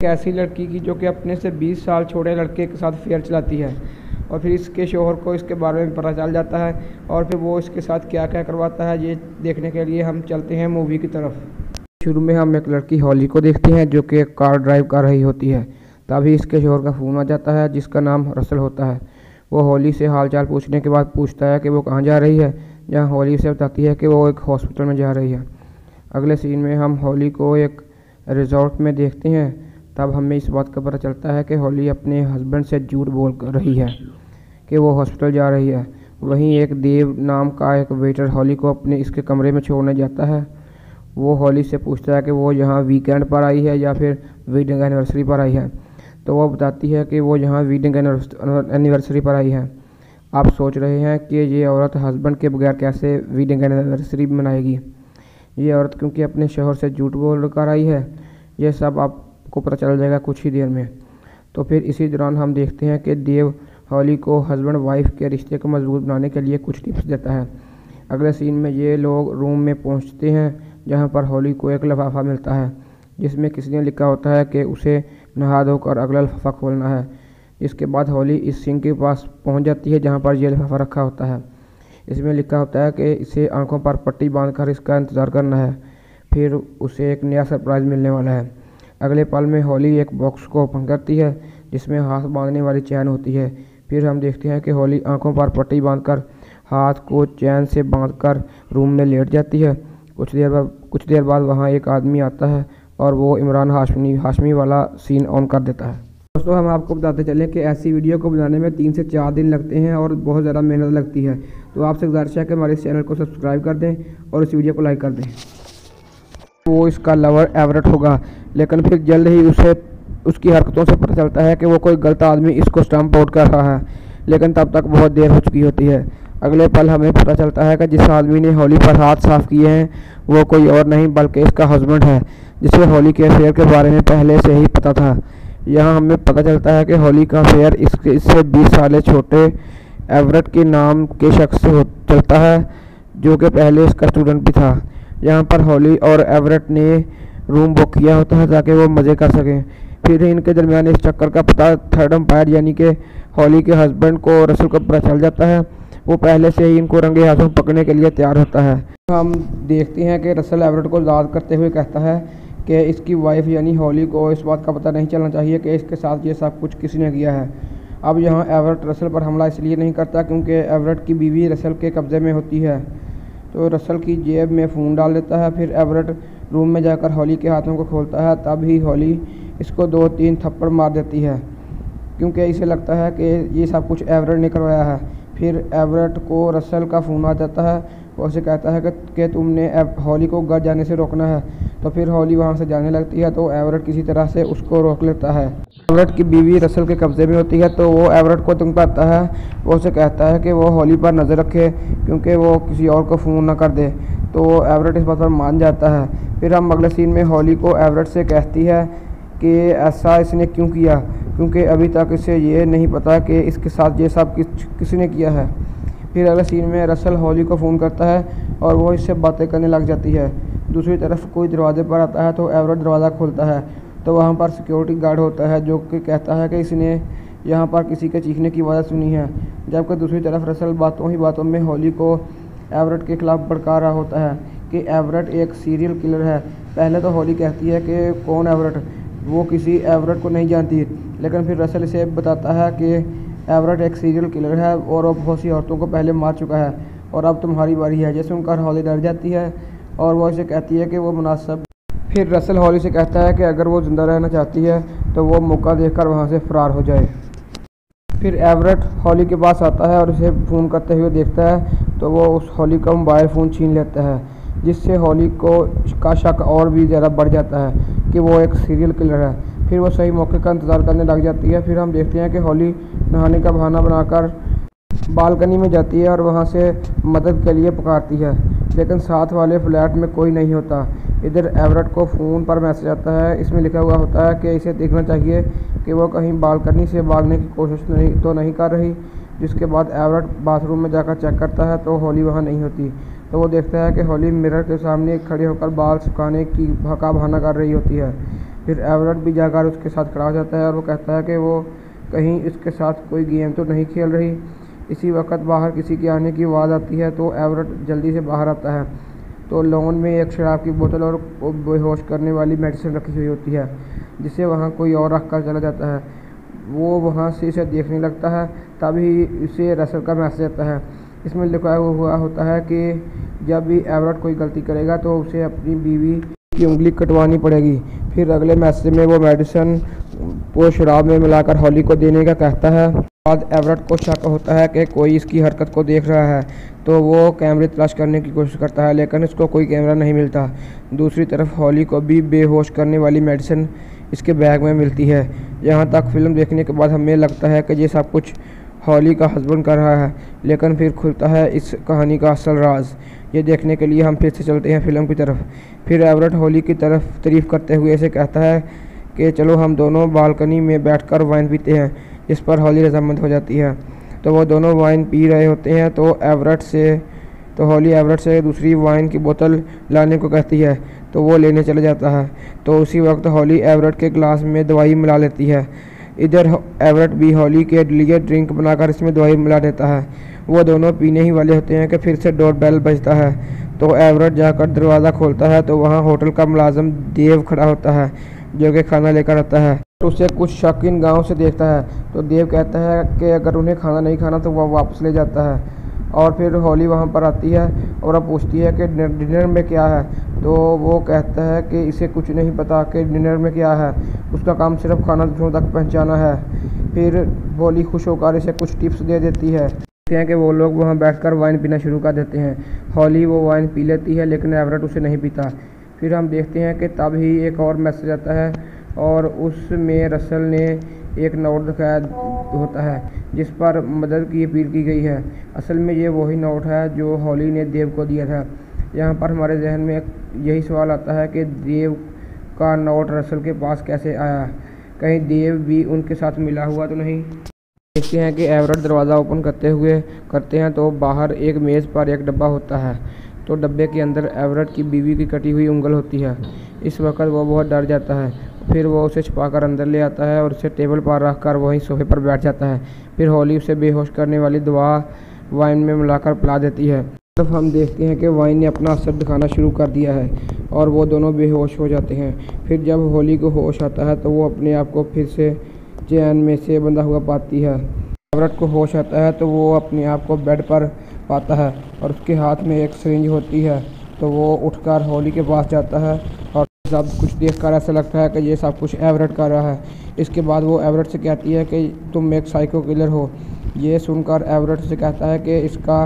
एक ऐसी लड़की की जो कि अपने से 20 साल छोटे लड़के के साथ अफेयर चलाती है और फिर इसके शोहर को इसके बारे में पता चल जाता है और फिर वो इसके साथ क्या क्या करवाता है, ये देखने के लिए हम चलते हैं मूवी की तरफ। शुरू में हम एक लड़की हॉली को देखते हैं जो कि एक कार ड्राइव कर रही होती है। तभी इसके शोहर का फ़ोन आ जाता है जिसका नाम रसल होता है। वो हॉली से हालचाल पूछने के बाद पूछता है कि वो कहाँ जा रही है, जहाँ हॉली से बताती है कि वो एक हॉस्पिटल में जा रही है। अगले सीन में हम हॉली को एक रिजॉर्ट में देखते हैं। तब हमें इस बात का पता चलता है कि हॉली अपने हस्बैंड से झूठ बोल रही है कि वो हॉस्पिटल जा रही है। वहीं एक देव नाम का एक वेटर हॉली को अपने इसके कमरे में छोड़ने जाता है। वो हॉली से पूछता है कि वो यहाँ वीकेंड पर आई है या फिर वेडिंग एनिवर्सरी पर आई है। तो वो बताती है कि वो यहाँ वेडिंग एनिवर्सरी पर आई है। आप सोच रहे हैं कि ये औरत हस्बैंड के बगैर कैसे वेडिंग एनिवर्सरी मनाएगी। ये औरत क्योंकि अपने शोहर से झूठ बोल कर आई है। ये सब आपको पता चल जाएगा कुछ ही देर में। तो फिर इसी दौरान हम देखते हैं कि देव हॉली को हस्बैंड वाइफ के रिश्ते को मजबूत बनाने के लिए कुछ टिप्स देता है। अगले सीन में ये लोग रूम में पहुंचते हैं जहां पर हॉली को एक लिफाफा मिलता है जिसमें किसी ने लिखा होता है कि उसे नहा धोकर अगला लिफाफा खोलना है। इसके बाद हॉली इस सिंक के पास पहुंच जाती है जहां पर यह लिफाफा रखा होता है। इसमें लिखा होता है कि इसे आंखों पर पट्टी बांधकर इसका इंतज़ार करना है, फिर उसे एक नया सरप्राइज़ मिलने वाला है। अगले पल में हॉली एक बॉक्स को ओपन करती है जिसमें हाथ बांधने वाली चैन होती है। फिर हम देखते हैं कि हॉली आंखों पर पट्टी बांधकर हाथ को चैन से बांधकर रूम में लेट जाती है। कुछ देर बाद वहाँ एक आदमी आता है और वो इमरान हाशमी वाला सीन ऑन कर देता है। दोस्तों, हम आपको बताते चलें कि ऐसी वीडियो को बनाने में 3 से 4 दिन लगते हैं और बहुत ज़्यादा मेहनत लगती है। तो आपसे गुजारिश है कि हमारे इस चैनल को सब्सक्राइब कर दें और इस वीडियो को लाइक कर दें। वो इसका लवर एवरेट होगा, लेकिन फिर जल्द ही उसकी हरकतों से पता चलता है कि वो कोई गलत आदमी इसको स्टम्प आउट कर रहा है, लेकिन तब तक बहुत देर हो चुकी होती है। अगले पल हमें पता चलता है कि जिस आदमी ने हॉली पर हाथ साफ किए हैं वो कोई और नहीं बल्कि इसका हस्बैंड है, जिसे हॉली के अफेयर के बारे में पहले से ही पता था। यहाँ हमें पता चलता है कि हॉली का अफेयर इससे 20 साल छोटे एवरेट के नाम के शख्स से चलता है जो कि पहले इसका स्टूडेंट भी था। यहाँ पर हॉली और एवरेट ने रूम बुक किया होता है ताकि वो मज़े कर सकें। फिर इनके दरमियान इस चक्कर का पता थर्ड एम्पायर यानी कि हॉली के हस्बैंड को रसल को पता चल जाता है। वो पहले से ही इनको रंगे हाथों पकड़ने के लिए तैयार होता है। हम देखते हैं कि रसल एवरेट को याद करते हुए कहता है कि इसकी वाइफ यानी हॉली को इस बात का पता नहीं चलना चाहिए कि इसके साथ ये सब कुछ किसने किया है। अब यहाँ एवरेट रसल पर हमला इसलिए नहीं करता क्योंकि एवरेट की बीवी रसल के कब्ज़े में होती है। तो रसल की जेब में फ़ोन डाल देता है। फिर एवरेट रूम में जाकर हॉली के हाथों को खोलता है। तब ही हॉली इसको 2-3 थप्पड़ मार देती है क्योंकि इसे लगता है कि ये सब कुछ एवरेट ने करवाया है। फिर एवरेट को रसल का फ़ोन आ जाता है। वो उसे कहता है कि तुमने हॉली को घर जाने से रोकना है। तो फिर हॉली वहाँ से जाने लगती है तो एवरेट किसी तरह से उसको रोक लेता है। एवरेट की बीवी रसल के कब्ज़े में होती है तो वो एवरेट को धमकाता है। वो उसे कहता है कि वो हॉली पर नज़र रखे क्योंकि वो किसी और को फ़ोन ना कर दे। तो एवरेट इस बात पर मान जाता है। फिर हम अगले सीन में हॉली को एवरेट से कहती है कि ऐसा इसने क्यों किया, क्योंकि अभी तक इसे ये नहीं पता कि इसके साथ ये सब किसने किया है। फिर अगले सीन में रसल हॉली को फ़ोन करता है और वो इससे बातें करने लग जाती है। दूसरी तरफ कोई दरवाजे पर आता है तो एवरेट दरवाज़ा खोलता है तो वहाँ पर सिक्योरिटी गार्ड होता है जो कि कहता है कि इसने यहाँ पर किसी के चीखने की आवाज़ सुनी है। जबकि दूसरी तरफ रसल बातों में हॉली को एवरेट के खिलाफ भड़का रहा होता है कि एवरेट एक सीरियल किलर है। पहले तो हॉली कहती है कि कौन एवरेट, वो किसी एवरेट को नहीं जानती, लेकिन फिर रसल इसे बताता है कि एवरेट एक सीरियल किलर है और वो बहुत सी औरतों को पहले मार चुका है और अब तुम्हारी बारी है। जैसे उनका हॉली डर जाती है और वो इसे कहती है कि वो मुनासिब। फिर रसल हॉली से कहता है कि अगर वो ज़िंदा रहना चाहती है तो वो मौका देखकर वहाँ से फ़रार हो जाए। फिर एवरेट हॉली के पास आता है और उसे फ़ोन करते हुए देखता है तो वो उस हॉली का मोबाइल फ़ोन छीन लेता है, जिससे हॉली का शक और भी ज़्यादा बढ़ जाता है कि वो एक सीरियल किलर है। फिर वो सही मौके का इंतज़ार करने लग जाती है। फिर हम देखते हैं कि हॉली नहाने का बहाना बनाकर बालकनी में जाती है और वहाँ से मदद के लिए पुकारती है, लेकिन साथ वाले फ्लैट में कोई नहीं होता। इधर एवरेट को फ़ोन पर मैसेज आता है। इसमें लिखा हुआ होता है कि इसे देखना चाहिए कि वो कहीं बालकनी से भागने की कोशिश नहीं कर रही। जिसके बाद एवरेट बाथरूम में जाकर चेक करता है तो हॉली वहाँ नहीं होती। तो वो देखता है कि हॉली मिरर के सामने खड़े होकर बाल सुखाने का बहाना कर रही होती है। फिर एवरेट भी जाकर उसके साथ खड़ा हो जाता है और वो कहता है कि वो कहीं इसके साथ कोई गेम तो नहीं खेल रही। इसी वक्त बाहर किसी के आने की आवाज़ आती है तो एवरेट जल्दी से बाहर आता है। तो लॉन में एक शराब की बोतल और बेहोश करने वाली मेडिसिन रखी हुई होती है, जिसे वहाँ कोई और रख कर चला जाता है। वो वहाँ से इसे देखने लगता है, तभी इसे रसल का मैसेज आता है। इसमें लिखा हुआ होता है कि जब भी एवरेट कोई गलती करेगा तो उसे अपनी बीवी की उंगली कटवानी पड़ेगी। फिर अगले मैसेज में वो मेडिसिन को शराब में मिलाकर हॉली को देने का कहता है। बाद एवरेट को शक होता है कि कोई इसकी हरकत को देख रहा है, तो वो कैमरे तलाश करने की कोशिश करता है, लेकिन इसको कोई कैमरा नहीं मिलता। दूसरी तरफ हॉली को भी बेहोश करने वाली मेडिसिन इसके बैग में मिलती है। यहाँ तक फिल्म देखने के बाद हमें लगता है कि ये सब कुछ हॉली का हस्बैंड कर रहा है, लेकिन फिर खुलता है इस कहानी का असल राज। ये देखने के लिए हम फिर से चलते हैं फिल्म की तरफ। फिर एवरेट हॉली की तरफ तारीफ़ करते हुए ऐसे कहता है कि चलो हम दोनों बालकनी में बैठकर वाइन पीते हैं, जिस पर हॉली रजामंद हो जाती है। तो वो दोनों वाइन पी रहे होते हैं तो हॉली एवरेट से दूसरी वाइन की बोतल लाने को कहती है, तो वो लेने चले जाता है। तो उसी वक्त हॉली एवरेट के ग्लास में दवाई मिला लेती है। इधर एवरेट भी हॉली के लिए ड्रिंक बनाकर इसमें दवाई मिला देता है। वो दोनों पीने ही वाले होते हैं कि फिर से डोर बेल बजता है। तो एवरेट जाकर दरवाज़ा खोलता है तो वहाँ होटल का मुलाजिम देव खड़ा होता है, जो कि खाना लेकर आता है। तो उसे कुछ शौकीन गांव से देखता है, तो देव कहता है कि अगर उन्हें खाना नहीं खाना तो वह वापस ले जाता है। और फिर हॉली वहाँ पर आती है और अब पूछती है कि डिनर में क्या है। तो वो कहता है कि इसे कुछ नहीं पता कि डिनर में क्या है, उसका काम सिर्फ खाना दूसरों तक पहुँचाना है। फिर हॉली खुश होकर इसे कुछ टिप्स दे देती है। देखते हैं कि वो लोग वहाँ बैठकर वाइन पीना शुरू कर देते हैं। हॉली वो वाइन पी लेती है, लेकिन एवरेट उसे नहीं पीता। फिर हम देखते हैं कि तब ही एक और मैसेज आता है और उसमें रसल ने एक नोट दिखाया होता है, जिस पर मदद की अपील की गई है। असल में ये वही नोट है जो हॉली ने देव को दिया था। यहाँ पर हमारे जहन में यही सवाल आता है कि देव का नोट रसल के पास कैसे आया, कहीं देव भी उनके साथ मिला हुआ तो नहीं। देखते हैं कि एवरेट दरवाज़ा ओपन करते हैं तो बाहर एक मेज़ पर एक डब्बा होता है। तो डब्बे के अंदर एवरेट की बीवी की कटी हुई उंगल होती है। इस वक्त वो बहुत डर जाता है। फिर वो उसे छुपाकर अंदर ले आता है और उसे टेबल पर रखकर वहीं सोफे पर बैठ जाता है। फिर हॉली उसे बेहोश करने वाली दवा वाइन में मिलाकर पिला देती है। तब हम देखते हैं कि वाइन ने अपना असर दिखाना शुरू कर दिया है और वो दोनों बेहोश हो जाते हैं। फिर जब हॉली को होश आता है तो वो अपने आप को फिर से चैन में से बंधा हुआ पाती है। एवरेट को होश आता है तो वो अपने आप को बेड पर पाता है और उसके हाथ में एक सिरिंज होती है। तो वो उठकर हॉली के पास जाता है और सब कुछ देखकर ऐसा लगता है कि ये सब कुछ एवरेट कर रहा है। इसके बाद वो एवरेट से कहती है कि तुम एक साइको किलर हो। ये सुनकर एवरेट से कहता है कि इसका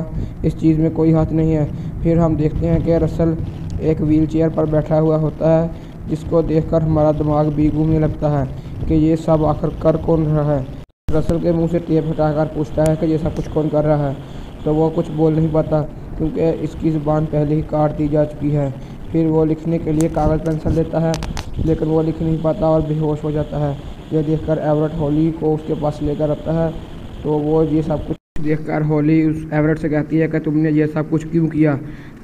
इस चीज़ में कोई हाथ नहीं है। फिर हम देखते हैं कि रसल एक व्हील चेयर पर बैठा हुआ होता है, जिसको देखकर हमारा दिमाग भी घूमने लगता है कि ये सब आखिर कर कौन रहा है। रसल के मुंह से टेप हटाकर पूछता है कि ये सब कुछ कौन कर रहा है। तो वो कुछ बोल नहीं पाता क्योंकि इसकी ज़ुबान पहले ही काट दी जा चुकी है। फिर वो लिखने के लिए कागज़ पेंसिल लेता है, लेकिन वो लिख नहीं पाता और बेहोश हो जाता है। यह देखकर एवरेट हॉली को उसके पास लेकर आता है। तो वो ये सब कुछ देखकर हॉली उस एवरेट से कहती है कि तुमने ये सब कुछ क्यों किया।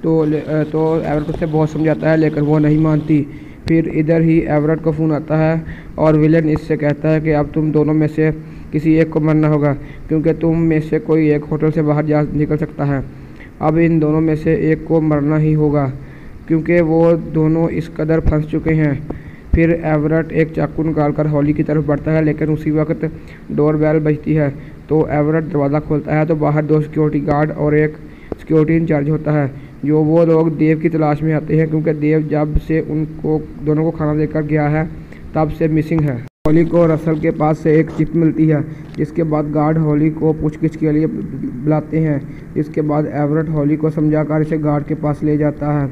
तो एवरेट उससे बहुत समझाता है, लेकिन वो नहीं मानती। फिर इधर ही एवरेट को फ़ोन आता है और विलन इससे कहता है कि अब तुम दोनों में से किसी एक को मरना होगा, क्योंकि तुम में से कोई एक होटल से बाहर जा निकल सकता है। अब इन दोनों में से एक को मरना ही होगा, क्योंकि वो दोनों इस कदर फंस चुके हैं। फिर एवरेट एक चाकू निकालकर हॉली की तरफ बढ़ता है, लेकिन उसी वक्त डोर बेल बजती है। तो एवरेट दरवाज़ा खोलता है तो बाहर 2 सिक्योरिटी गार्ड और एक सिक्योरिटी इंचार्ज होता है, जो वो लोग देव की तलाश में आते हैं, क्योंकि देव जब से उनको दोनों को खाना देकर गया है तब से मिसिंग है। हॉली को रसल के पास से एक चिप मिलती है, जिसके बाद गार्ड हॉली को पूछगिछ के लिए बुलाते हैं। इसके बाद एवरेट हॉली को समझाकर इसे गार्ड के पास ले जाता है,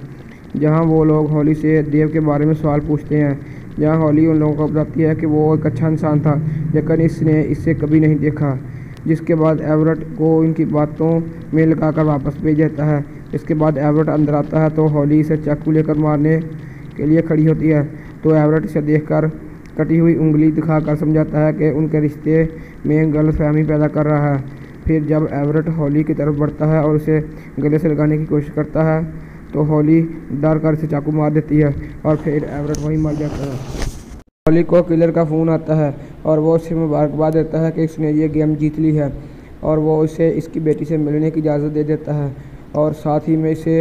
जहां वो लोग हॉली से देव के बारे में सवाल पूछते हैं। जहां हॉली उन लोगों को बताती है कि वो एक अच्छा इंसान था, लेकिन इसने इसे कभी नहीं देखा। जिसके बाद एवरेट को इनकी बातों में लगाकर वापस भेज देता है। इसके बाद एवरेट अंदर आता है तो हॉली इसे चाकू लेकर मारने के लिए खड़ी होती है। तो एवरेट इसे देखकर कटी हुई उंगली दिखाकर समझाता है कि उनके रिश्ते में गलतफहमी पैदा कर रहा है। फिर जब एवरेट हॉली की तरफ बढ़ता है और उसे गले से लगाने की कोशिश करता है तो हॉली डर कर इसे चाकू मार देती है और फिर एवरेट वहीं मर जाता है। हॉली को किलर का फ़ोन आता है और वो उसे मुबारकबाद देता है कि इसने ये गेम जीत ली है, और वो उसे इसकी बेटी से मिलने की इजाज़त दे देता है और साथ ही में इसे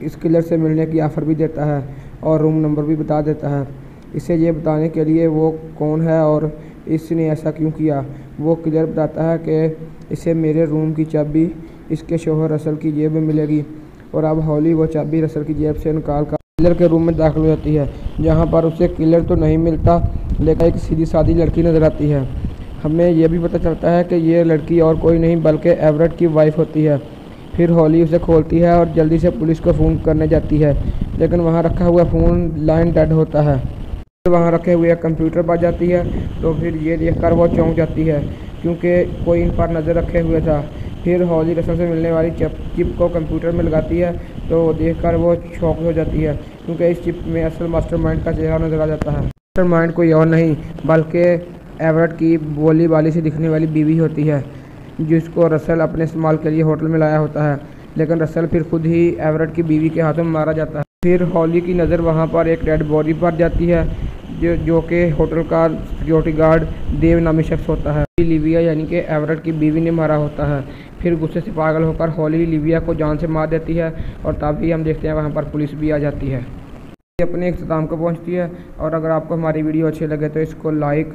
इस किलर से मिलने की ऑफ़र भी देता है और रूम नंबर भी बता देता है। इसे ये बताने के लिए वो कौन है और इसने ऐसा क्यों किया, वो किलर बताता है कि इसे मेरे रूम की चाबी इसके शौहर रसल की जेब में मिलेगी। और अब हॉली वो चाबी रसल की जेब से निकाल कर किलर के रूम में दाखिल हो जाती है, जहाँ पर उसे किलर तो नहीं मिलता लेकिन एक सीधी सादी लड़की नज़र आती है। हमें यह भी पता चलता है कि ये लड़की और कोई नहीं बल्कि एवरेट की वाइफ होती है। फिर हॉली उसे खोलती है और जल्दी से पुलिस को फ़ोन करने जाती है, लेकिन वहाँ रखा हुआ फ़ोन लाइन डेड होता है। फिर वहाँ रखे हुए कंप्यूटर बज जाती है, तो फिर ये देखकर वो चौंक जाती है क्योंकि कोई इन पर नज़र रखे हुए था। फिर हॉली रसल से मिलने वाली चिप को कंप्यूटर में लगाती है, तो देखकर वो शॉक हो जाती है क्योंकि इस चिप में असल मास्टरमाइंड का चेहरा नज़र आ जाता है। मास्टरमाइंड कोई और नहीं बल्कि एवरेट की बोली बाली से दिखने वाली बीवी होती है, जिसको रसल अपने इस्तेमाल के लिए होटल में लाया होता है, लेकिन रसल फिर खुद ही एवरेट की बीवी के हाथों में मारा जाता है। फिर हॉली की नज़र वहाँ पर एक डेड बॉडी पर जाती है, जो कि होटल का सिक्योरिटी गार्ड देव नामी शख्स होता है। लिविया यानी कि एवरेट की बीवी ने मारा होता है। फिर गुस्से से पागल होकर हॉली लिविया को जान से मार देती है और तभी हम देखते हैं वहाँ पर पुलिस भी आ जाती है। अपने इख्तिताम को पहुँचती है, और अगर आपको हमारी वीडियो अच्छी लगे तो इसको लाइक